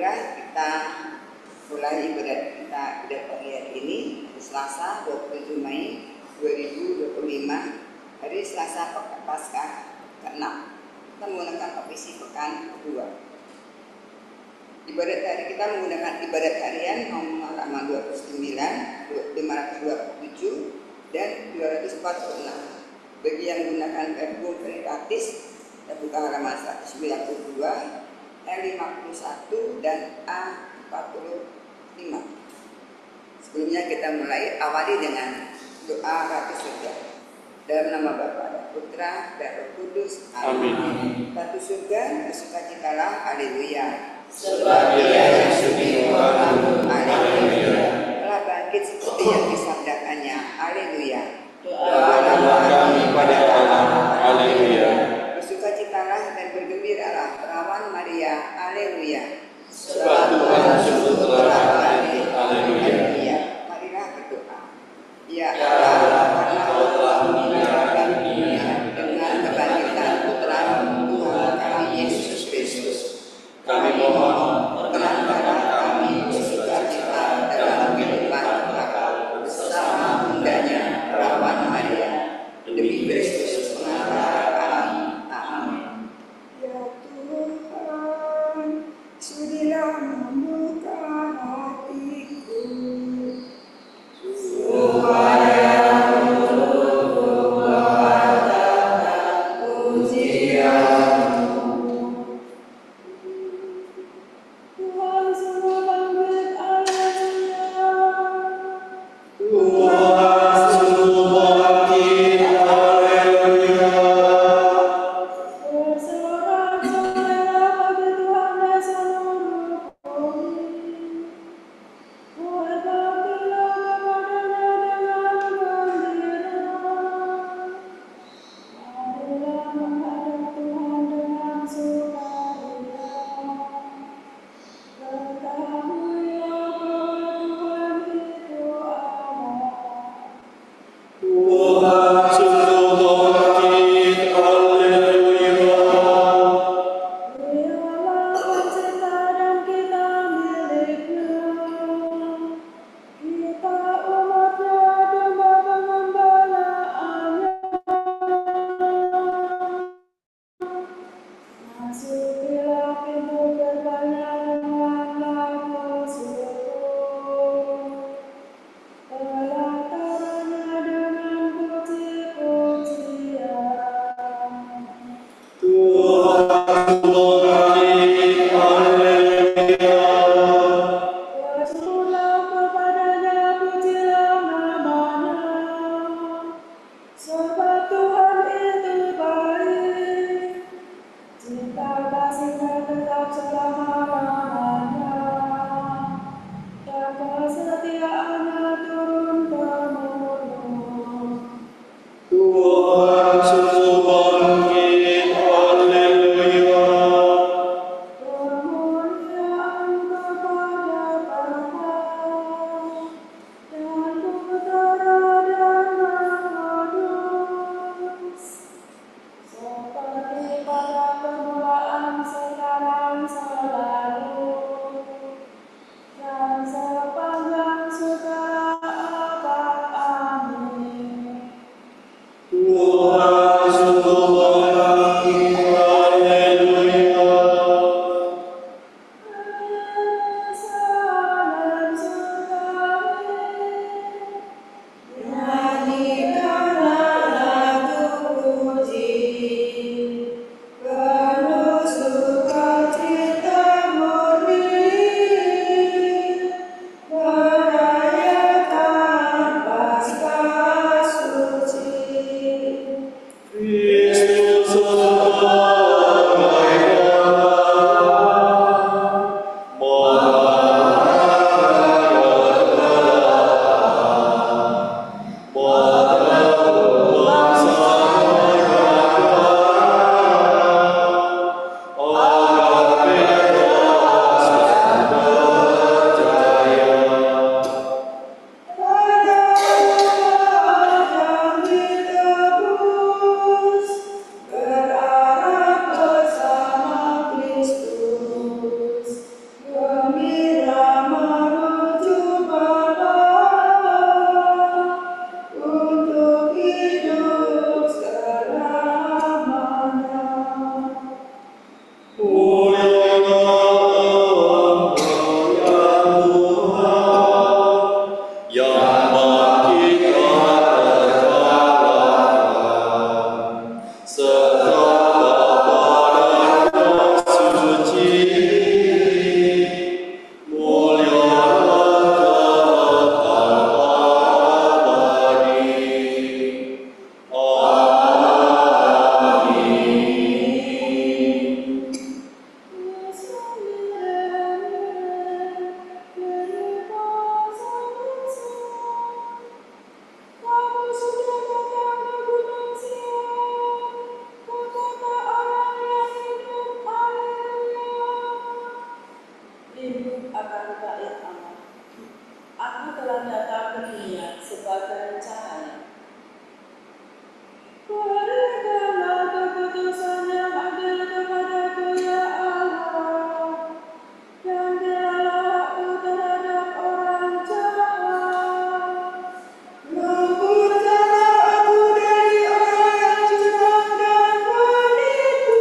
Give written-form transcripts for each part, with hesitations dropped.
Marilah kita mulai ibadah kita ibadah pagi hari ini, hari Selasa 27 Mei 2025, hari Selasa Paskah ke-6. Kita menggunakan opisi pekan kedua. Ibadat hari kita menggunakan ibadat harian nomor halaman 209, 527 dan 246. Bagi yang menggunakan verbum veritatis, kita buka halaman 192, E51 dan A45. Sebelumnya kita mulai awali dengan doa Ratu Surga. Dalam nama Bapa dan Putra dan Roh Kudus. Amin. Ratu Surga, bersukacitalah. Haleluya. Sebab Dia yang sudi Tuhanmu. Haleluya. Telah bangkit seperti yang disabdakannya. Haleluya. Doa kami pada Allah. Haleluya. Bersukacitalah dan bergembiralah, perawan Maria. Haleluya. Sebab Tuhan sungguh telah bangkit. Haleluya. Marilah berdoa. Ya Allah, Allah, karena Kau telah menyelamatkan dunia dengan kebangkitan Putra Tuhan kami Yesus Kristus, kami mohon perkenankanlah kami bersukacita dalam kehidupan kita bersama bundanya perawan Maria, demi Kristus pengantar kami. Amin. Ya Tuhan, sudilah membuka telah datang ke dunia sebagai cahaya. Berikanlah keputusan yang adil kepadaku, ya Allah, dan berilah aku terhadap orang jahat. Luputkanlah aku dari orang yang curang dan menipu.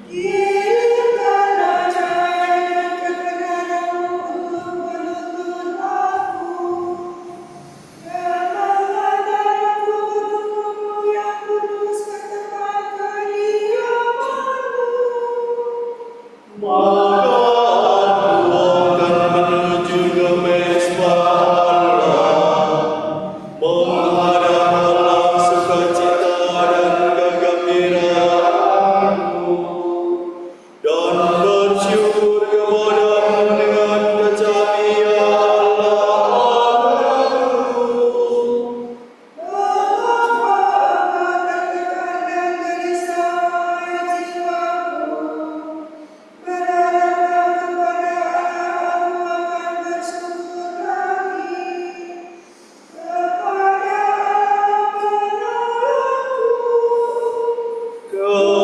Kirimkanlah cahaya dan kebenaran-Mu untuk menuntun aku, dan menghantar aku bertemu yang kudus ke tempat kediaman-Mu. Maka aku akan menuju ke mezbah Allah, menghadap Allah sukacita dan kegembiraanku, dan bersyukur kepada-Mu dengan kecapi, ya Allah.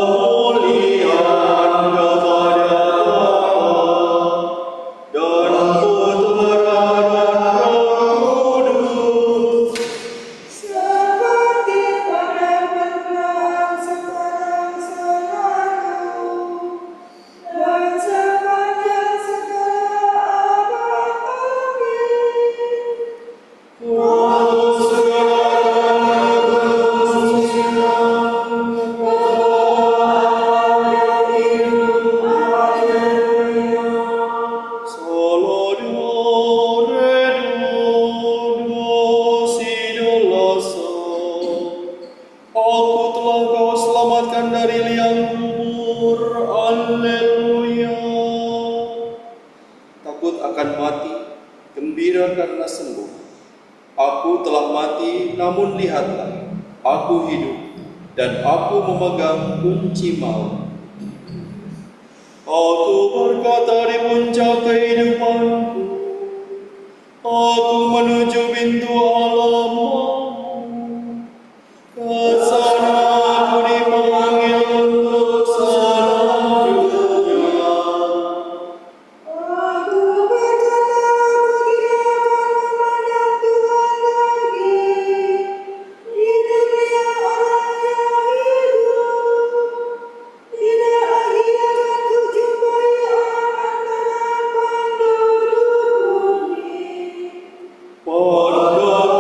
Kemuliaan kepada Allah dan Putra dan Roh Kudus, Seperti pada permulaan, sekarang, selalu, dan sepanjang segala abad. Amin. Aku telah Kau selamatkan dari liang kubur. Haleluya. Takut akan mati, gembira karena sembuh. Aku telah mati, namun lihatlah, aku hidup, dan aku memegang kunci maut. Aku berkata di puncak kehidupanku, aku menuju pintu alam-Mu. Ke sana aku dipanggil untuk selanjutnya. Aku berkata, aku tidak akan memandang Tuhan lagi. Di dunia orang yang hidup, tidak lagi akan kujumpai orang antara penduduk bumi. Penduduk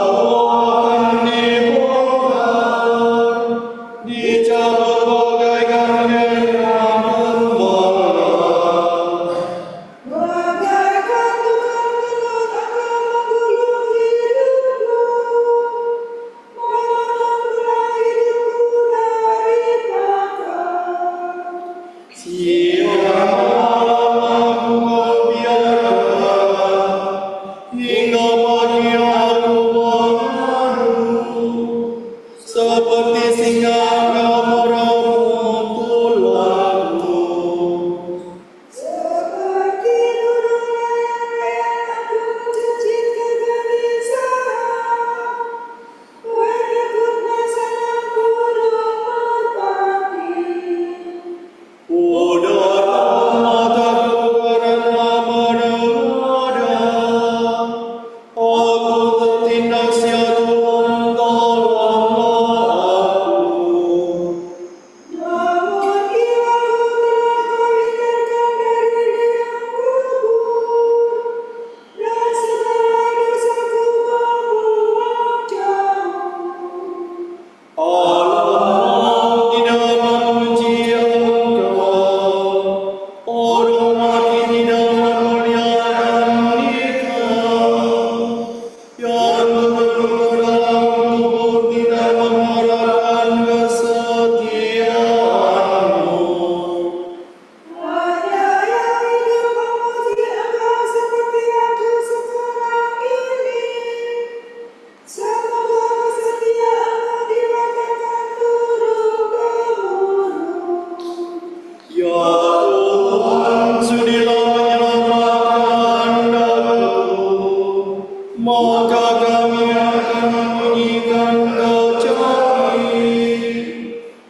maka kami akan membunyikan kecapi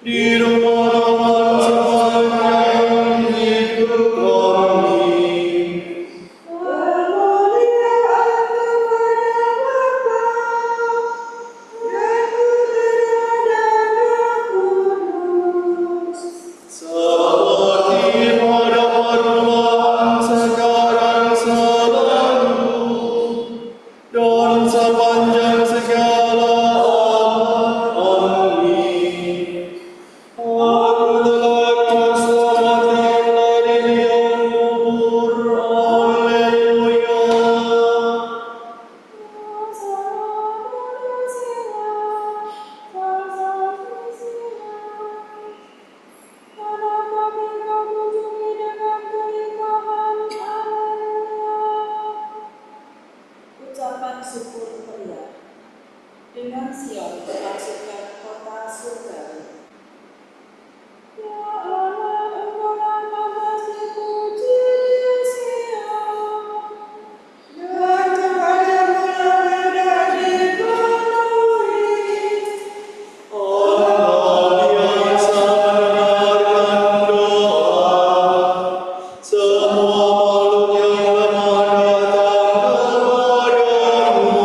di rumah Tuhan sepanjang hidup kami. Kemuliaan kepada Bapa dan Putra dan Roh Kudus. Seperti pada permulaan, sekarang, selalu, dan sepanjang segala abad. Amin. Aku telah diselamatkan dari liang kubur. Haleluya. Ucapan syukur meriah dengan Sion dimaksudkan kota surga. Ya Allah, Engkaulah pantas dipuji di Sion, dan kepadamu-lah beda dipenuhi. Allah biasa mendengarkan doa. Semua makhluk yang lemah datang kepadamu,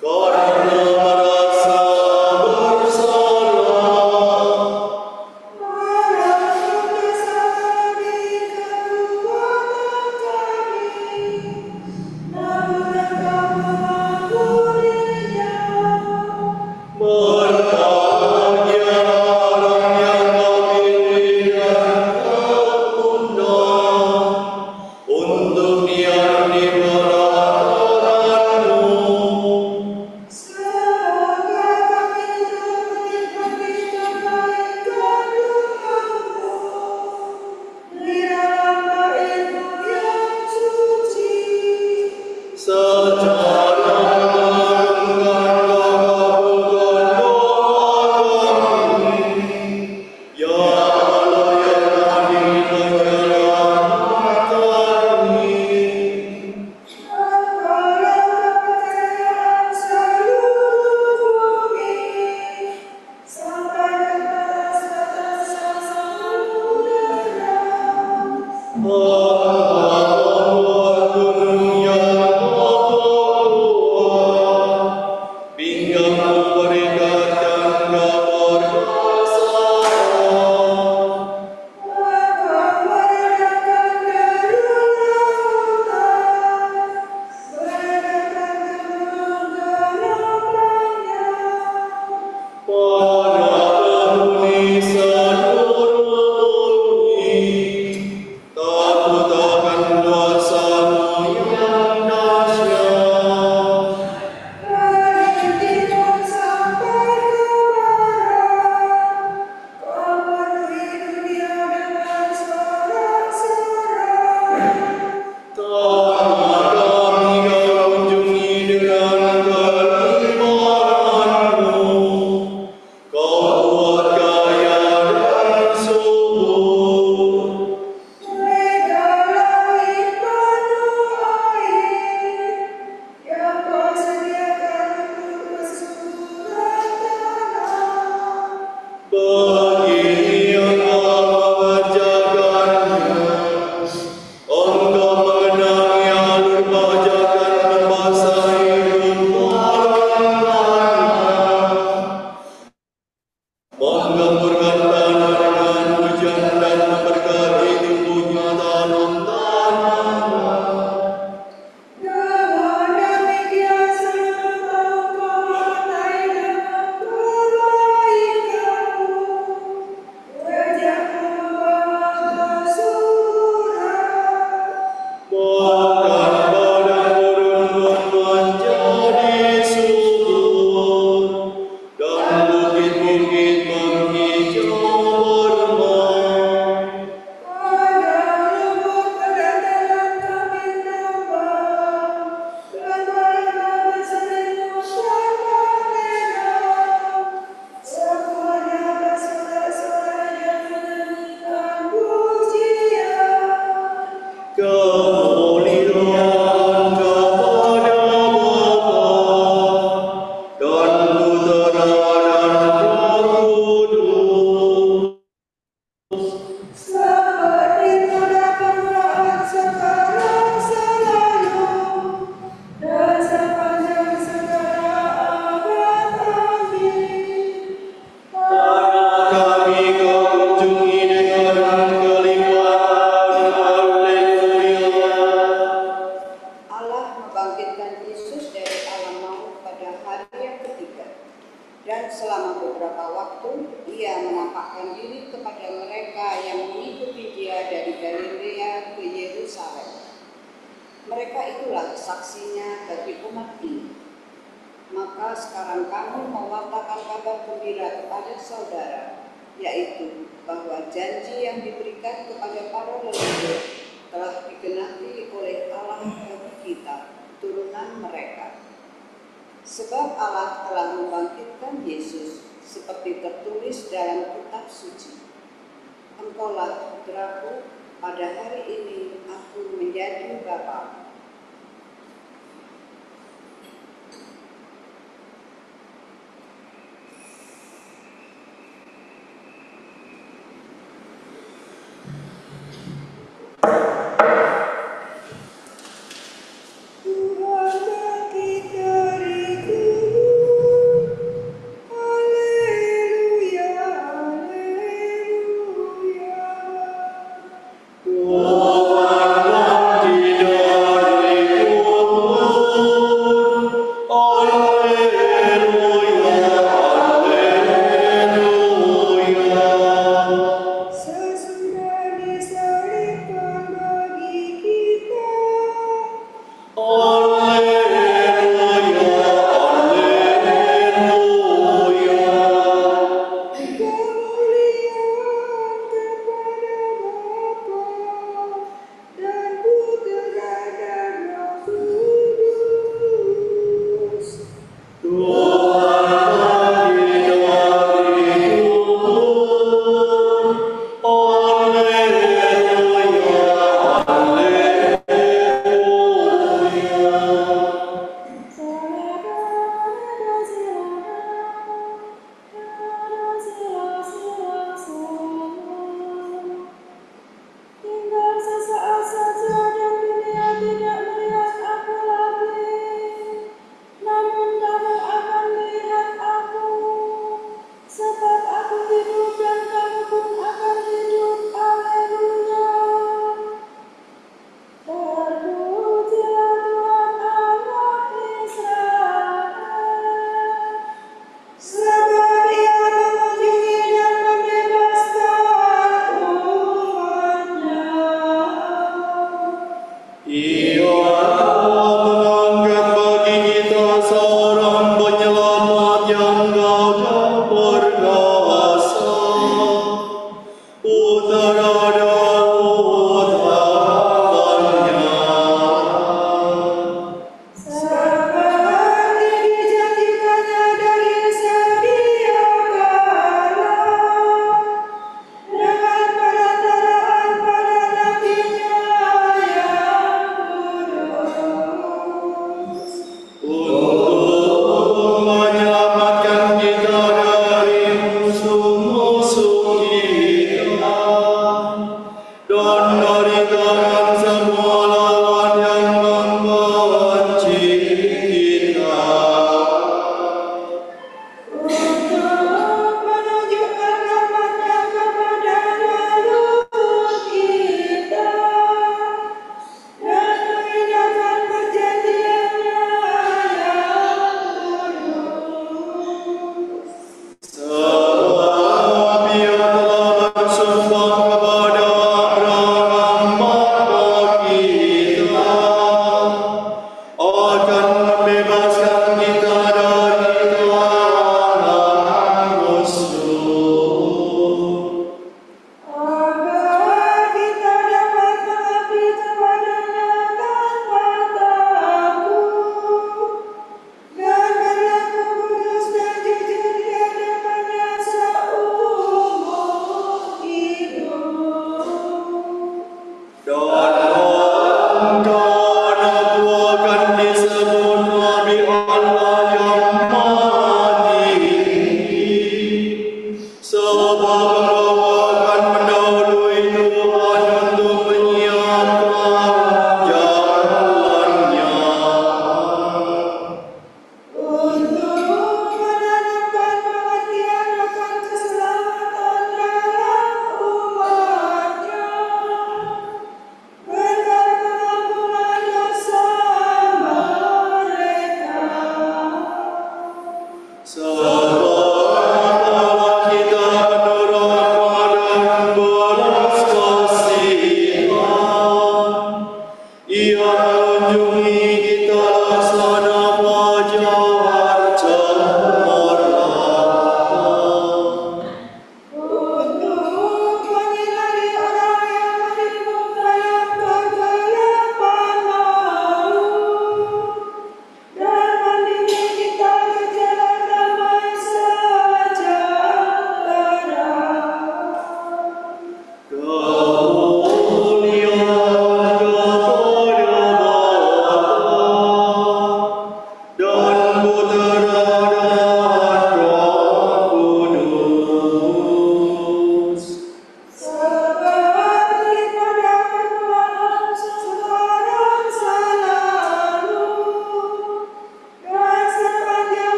karena merasa bersalah. Malam bersama di kekuatan kami, namun Engkau mengampuninya. Berbahagia orang yang kau pilih dan kau undang untuk diam di peraturanmu. Semoga kami menikmati kebaikan Tuhanmu di dalam bait-Mu yang suci. Secara menentukan kabulkan doa kami, ya Allah yang adil menyelamatkan kami. Engkaulah kepercayaan seluruh bumi, sampai ke batas-batas yang samudera. Allah gunung yang kokoh membangkitkan Yesus dari alam maut pada hari yang ketiga. Dan selama beberapa waktu, ia menampakkan diri kepada mereka yang mengikuti dia dari Galilea ke Yerusalem. Mereka itulah saksinya bagi umat ini. Maka sekarang kami mewartakan kabar gembira kepada saudara, yaitu bahwa janji yang diberikan kepada para leluhur telah digenapi oleh Allah bagi kita, turunan mereka. Sebab Allah telah membangkitkan Yesus seperti tertulis dalam kitab suci. Engkaulah putraku, pada hari ini aku menjadi Bapa.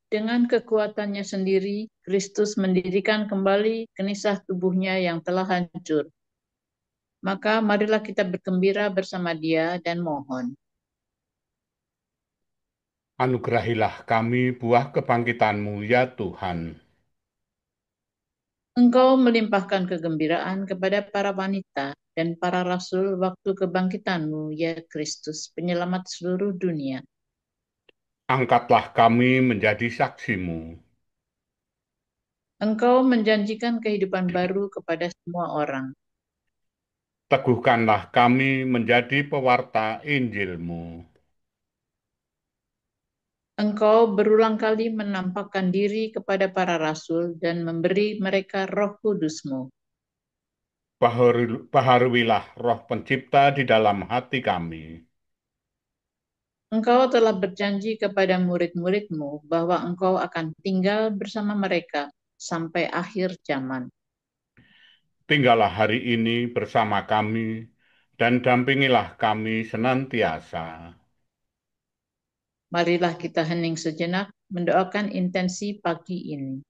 dengan kekuatannya sendiri, Kristus mendirikan kembali kenisah tubuhnya yang telah hancur. Maka marilah kita bergembira bersama Dia dan mohon. Anugerahilah kami buah kebangkitan-Mu, ya Tuhan. Engkau melimpahkan kegembiraan kepada para wanita dan para rasul waktu kebangkitan-Mu, ya Kristus, penyelamat seluruh dunia. Angkatlah kami menjadi saksi-Mu. Engkau menjanjikan kehidupan baru kepada semua orang. Teguhkanlah kami menjadi pewarta Injil-Mu. Engkau berulang kali menampakkan diri kepada para rasul dan memberi mereka Roh Kudus-Mu. Baharuilah roh pencipta di dalam hati kami. Engkau telah berjanji kepada murid-murid-Mu bahwa Engkau akan tinggal bersama mereka sampai akhir zaman. Tinggallah hari ini bersama kami dan dampingilah kami senantiasa. Marilah kita hening sejenak mendoakan intensi pagi ini.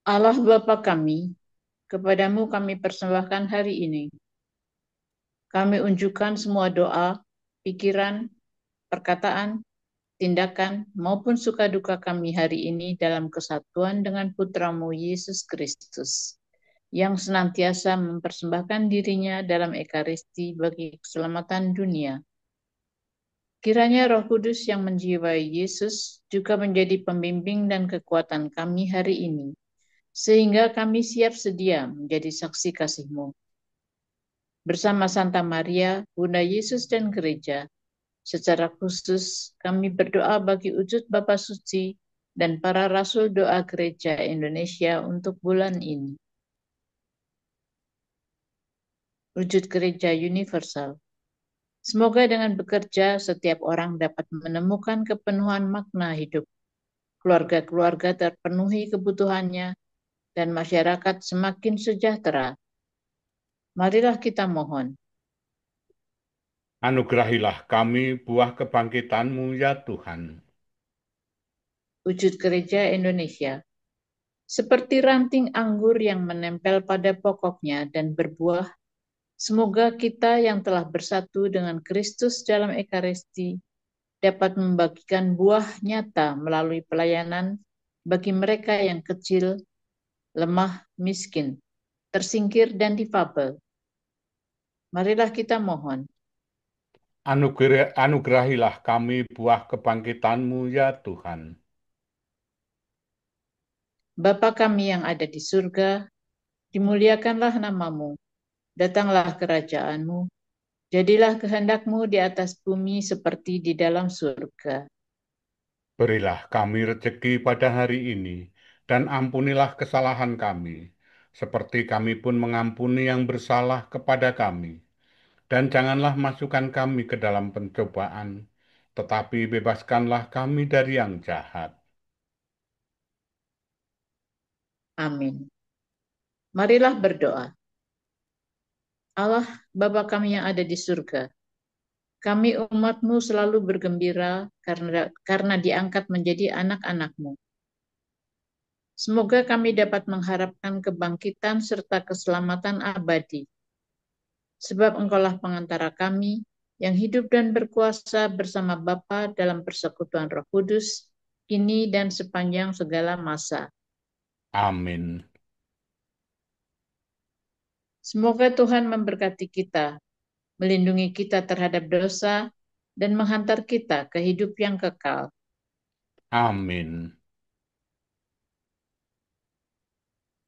Allah Bapa kami, kepadamu kami persembahkan hari ini. Kami unjukkan semua doa, pikiran, perkataan, tindakan, maupun suka duka kami hari ini dalam kesatuan dengan Putramu Yesus Kristus, yang senantiasa mempersembahkan dirinya dalam Ekaristi bagi keselamatan dunia. Kiranya Roh Kudus yang menjiwai Yesus juga menjadi pembimbing dan kekuatan kami hari ini, sehingga kami siap sedia menjadi saksi kasih-Mu. Bersama Santa Maria, Bunda Yesus dan Gereja, secara khusus kami berdoa bagi wujud Bapa Suci dan para Rasul Doa Gereja Indonesia untuk bulan ini. Wujud Gereja Universal. Semoga dengan bekerja setiap orang dapat menemukan kepenuhan makna hidup. Keluarga-keluarga terpenuhi kebutuhannya dan masyarakat semakin sejahtera. Marilah kita mohon. Anugerahilah kami buah kebangkitan-Mu, ya Tuhan. Wujud Gereja Indonesia. Seperti ranting anggur yang menempel pada pokoknya dan berbuah, semoga kita yang telah bersatu dengan Kristus dalam Ekaristi dapat membagikan buah nyata melalui pelayanan bagi mereka yang kecil, lemah, miskin, tersingkir, dan difabel. Marilah kita mohon. Anugerahilah kami buah kebangkitan-Mu ya Tuhan. Bapa kami yang ada di surga, dimuliakanlah nama-Mu, datanglah kerajaan-Mu, jadilah kehendak-Mu di atas bumi seperti di dalam surga. Berilah kami rezeki pada hari ini, dan ampunilah kesalahan kami, seperti kami pun mengampuni yang bersalah kepada kami. Dan janganlah masukkan kami ke dalam pencobaan, tetapi bebaskanlah kami dari yang jahat. Amin. Marilah berdoa. Allah, Bapa kami yang ada di surga, kami umat-Mu selalu bergembira karena diangkat menjadi anak-anak-Mu. Semoga kami dapat mengharapkan kebangkitan serta keselamatan abadi. Sebab Engkaulah pengantara kami yang hidup dan berkuasa bersama Bapa dalam persekutuan Roh Kudus, kini dan sepanjang segala masa. Amin. Semoga Tuhan memberkati kita, melindungi kita terhadap dosa, dan menghantar kita ke hidup yang kekal. Amin.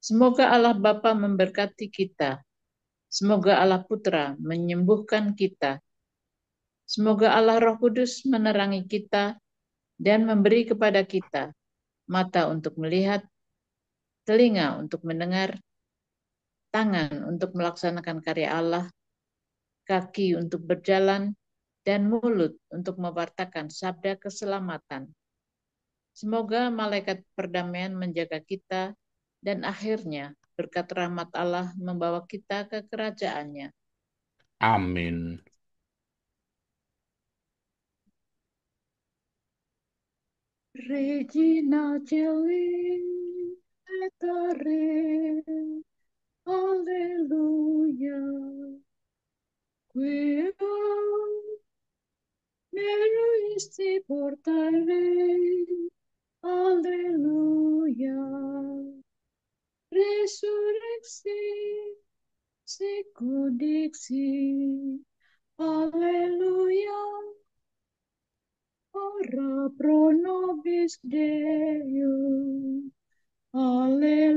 Semoga Allah Bapa memberkati kita. Semoga Allah Putra menyembuhkan kita. Semoga Allah Roh Kudus menerangi kita dan memberi kepada kita mata untuk melihat, telinga untuk mendengar, tangan untuk melaksanakan karya Allah, kaki untuk berjalan, dan mulut untuk mewartakan sabda keselamatan. Semoga malaikat perdamaian menjaga kita, dan akhirnya berkat rahmat Allah membawa kita ke kerajaannya. Amin. Regina Celi etare, Alleluia. Quia meruisti portare, Alleluia. Resurrexi, sicut dixi, Alleluia. Ora pro nobis Deum, Alleluia.